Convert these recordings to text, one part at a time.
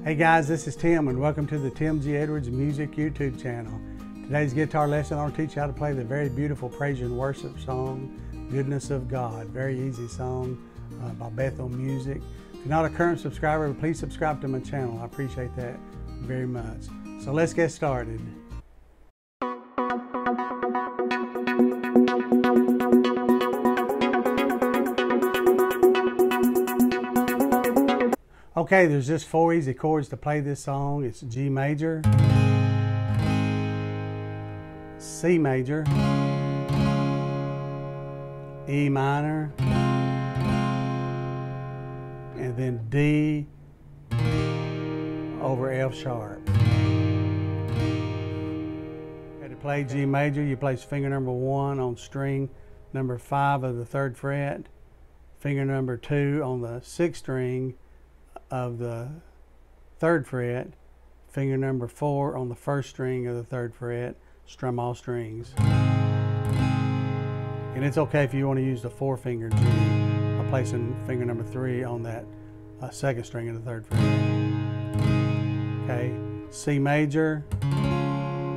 Hey guys, this is Tim and welcome to the Tim G. Edwards Music YouTube channel. Today's guitar lesson, I want to teach you how to play the very beautiful praise and worship song, Goodness of God. Very easy song by Bethel Music. If you're not a current subscriber, please subscribe to my channel. I appreciate that very much. So let's get started. Okay, there's just 4 easy chords to play this song. It's G major, C major, E minor, and then D over F sharp. Okay, to play G major, you place finger number 1 on string number 5 of the 3rd fret, finger number 2 on the 6th string of the 3rd fret, finger number 4 on the 1st string of the 3rd fret, strum all strings. And it's okay if you want to use the 4-finger G by placing finger number 3 on that 2nd string of the 3rd fret. Okay, C major,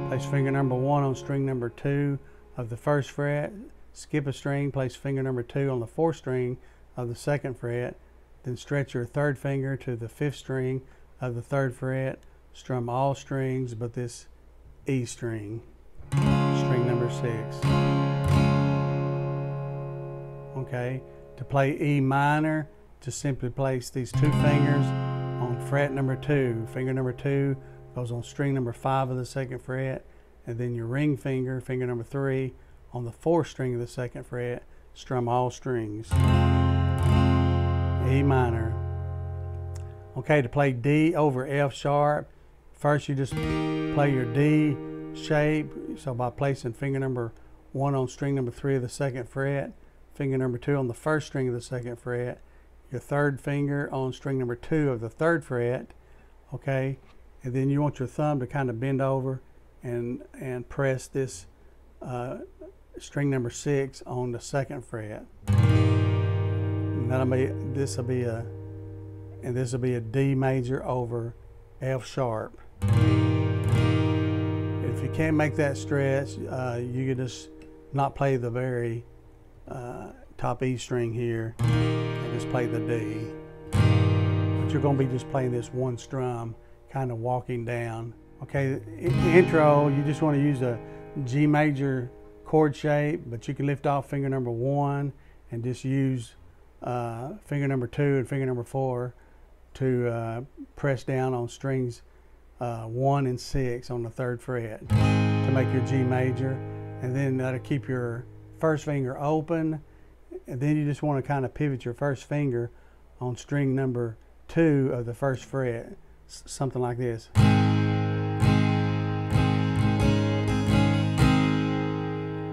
place finger number 1 on string number 2 of the 1st fret, skip a string, place finger number 2 on the 4th string of the 2nd fret, then stretch your 3rd finger to the 5th string of the 3rd fret, strum all strings but this E string, string number 6. Okay, to play E minor, just simply place these 2 fingers on fret number 2. Finger number 2 goes on string number 5 of the 2nd fret, and then your ring finger, finger number 3, on the 4th string of the 2nd fret, strum all strings. E minor. Okay, to play D over F sharp, first you just play your D shape. So by placing finger number 1 on string number 3 of the 2nd fret, finger number 2 on the 1st string of the 2nd fret, your 3rd finger on string number 2 of the 3rd fret, okay, and then you want your thumb to kind of bend over and press this string number 6 on the 2nd fret. This will be a D major over F sharp. If you can't make that stretch, you can just not play the very top E string here and just play the D. But you're going to be just playing this one strum, kind of walking down. Okay, the intro, you just want to use a G major chord shape, but you can lift off finger number 1 and just use finger number 2 and finger number 4 to press down on strings 1 and 6 on the 3rd fret to make your G major, and then that'll keep your 1st finger open, and then you just want to kind of pivot your 1st finger on string number 2 of the 1st fret, something like this.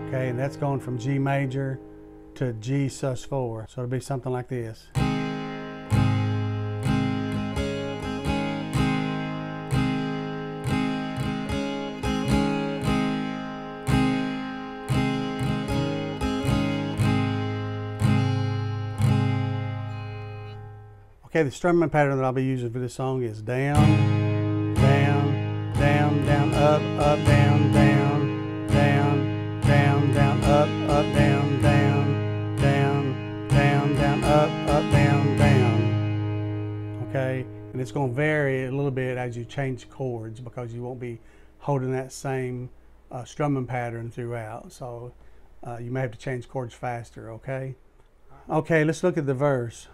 Okay, and that's going from G major to G sus4, so it'll be something like this. Okay, the strumming pattern that I'll be using for this song is down, down, down, down, up, up, down, down, down, down, down, up, up, down, down, down, down, down, up, up, down, down. Okay, and it's going to vary a little bit as you change chords because you won't be holding that same strumming pattern throughout. So you may have to change chords faster, okay? Okay, let's look at the verse.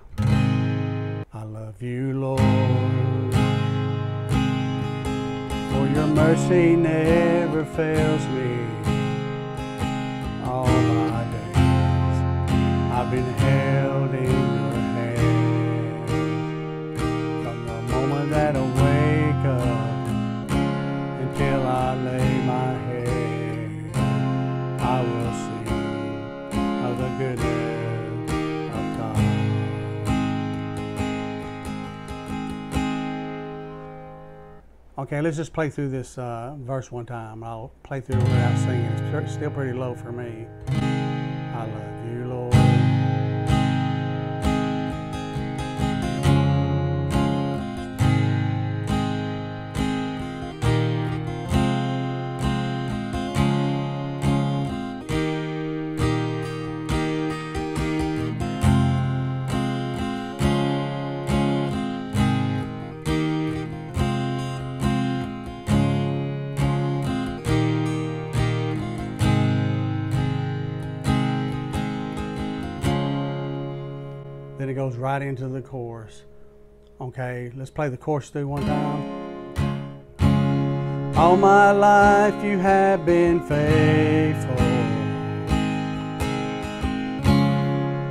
I love you, Lord, for your mercy never fails me. All my days I've been held in your hand. From the moment that I wake up until I lay my head, I will sing of the goodness of God. Okay, let's just play through this verse one time. I'll play through it without singing. It's still pretty low for me. I love you, Lord. then it goes right into the chorus. Okay, let's play the chorus through one time. All my life you have been faithful.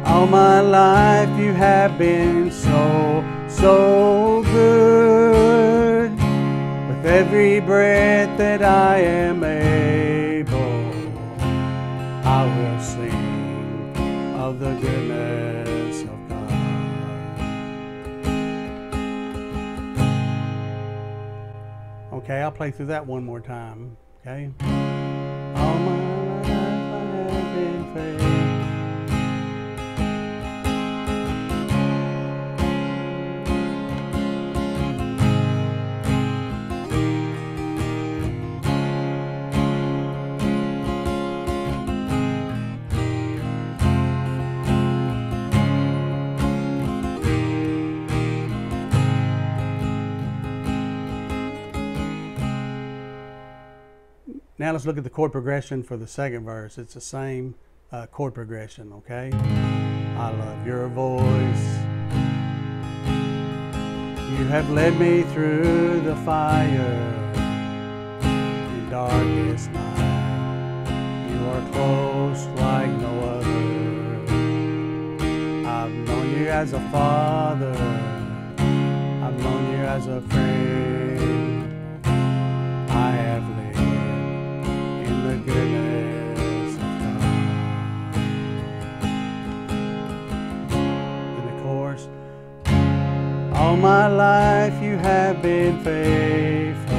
All my life you have been so, so good. With every breath that I am able, I will sing of the goodness of God. Okay, I'll play through that one more time. Okay. All my life I have been faithful. Now let's look at the chord progression for the second verse. It's the same chord progression, okay? I love your voice. You have led me through the fire in darkest night. You are close like no other. I've known you as a father. I've known you as a friend. I have lived the goodness of God. In the chorus, all my life you have been faithful.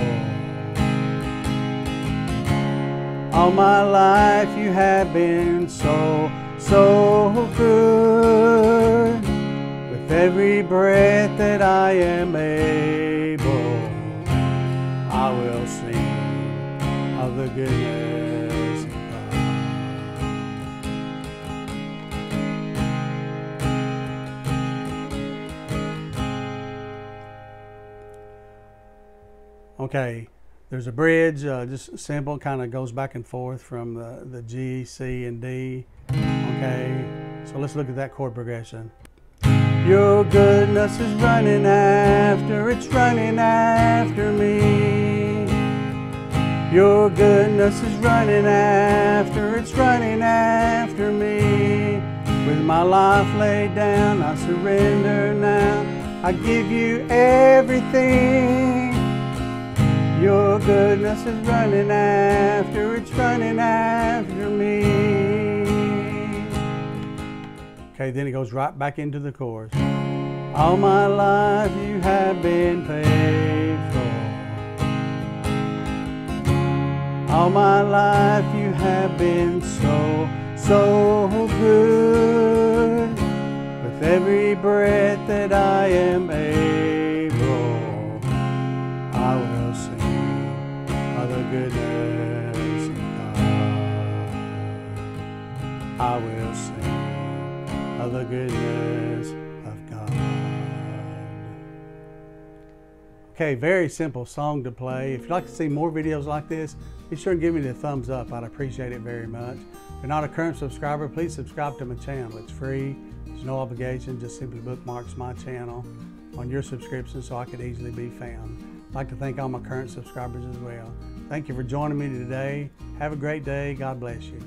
All my life you have been so, so good. With every breath that I am able, I will sing of the goodness of God. Okay, there's a bridge, just simple, kind of goes back and forth from the G, C, and D. Okay, so let's look at that chord progression. Your goodness is running after, it's running after me. Your goodness is running after, it's running after me. With my life laid down, I surrender now. I give you everything. Your goodness is running after, it's running after me. Okay, then it goes right back into the chorus. All my life you have been faithful. All my life you have been so, so good. With every breath that I am able, I will sing of the goodness of God. I will sing of the goodness of God. Okay, very simple song to play. If you'd like to see more videos like this, be sure and give me the thumbs up. I'd appreciate it very much. If you're not a current subscriber, please subscribe to my channel. It's free. There's no obligation. Just simply bookmarks my channel on your subscription so I could easily be found. I'd like to thank all my current subscribers as well. Thank you for joining me today. Have a great day. God bless you.